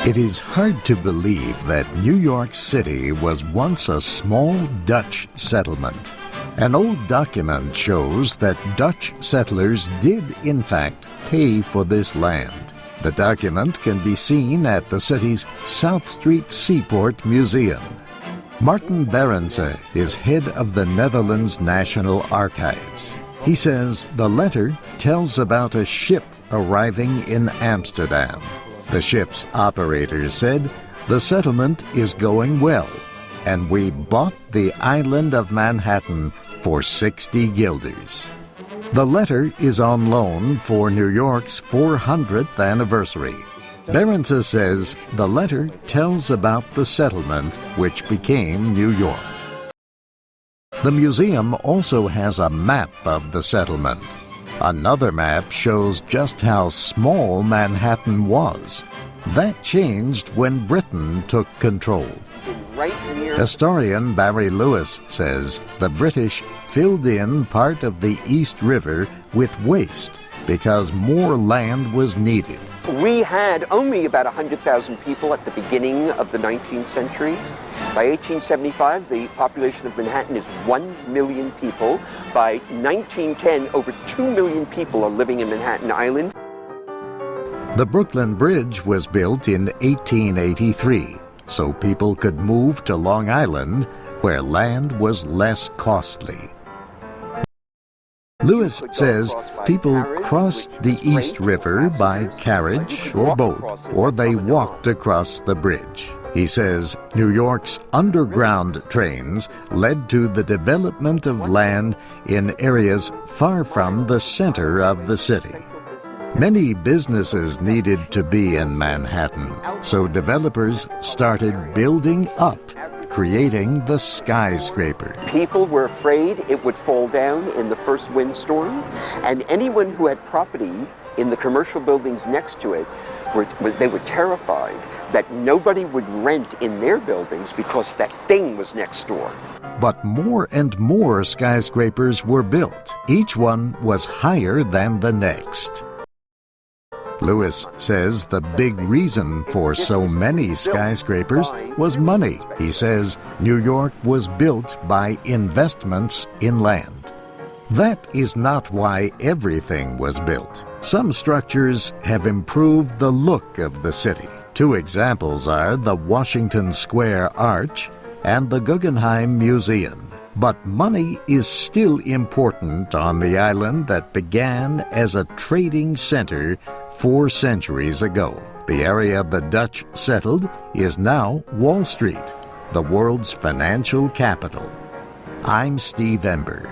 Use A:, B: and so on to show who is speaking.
A: It is hard to believe that New York City was once a small Dutch settlement. An old document shows that Dutch settlers did, in fact, pay for this land. The document can be seen at the city's South Street Seaport Museum. Martin Berendse is head of the Netherlands National Archives. He says the letter tells about a ship arriving in Amsterdam. The ship's operator said, "The settlement is going well, and we bought the island of Manhattan for 60 guilders." The letter is on loan for New York's 400th anniversary. Berendse says the letter tells about the settlement which became New York. The museum also has a map of the settlement. Another map shows just how small Manhattan was. That changed when Britain took control. Historian Barry Lewis says the British filled in part of the East River with waste because more land was needed.
B: We had only about 100,000 people at the beginning of the 19th century. By 1875, the population of Manhattan is 1 million people. By 1910, over 2 million people are living in Manhattan Island.
A: The Brooklyn Bridge was built in 1883, so people could move to Long Island, where land was less costly. Lewis says people crossed the East River by carriage or boat, or they walked across the bridge. He says New York's underground trains led to the development of land in areas far from the center of the city. Many businesses needed to be in Manhattan, so developers started building up, creating the skyscraper.
B: People were afraid it would fall down in the first windstorm, and anyone who had property in the commercial buildings next to it, they were terrified that nobody would rent in their buildings because that thing was next door.
A: But more and more skyscrapers were built. Each one was higher than the next. Lewis says the big reason for so many skyscrapers was money. He says New York was built by investments in land. That is not why everything was built. Some structures have improved the look of the city. Two examples are the Washington Square Arch and the Guggenheim Museum. But money is still important on the island that began as a trading center 4 centuries ago. The area the Dutch settled is now Wall Street, the world's financial capital. I'm Steve Ember.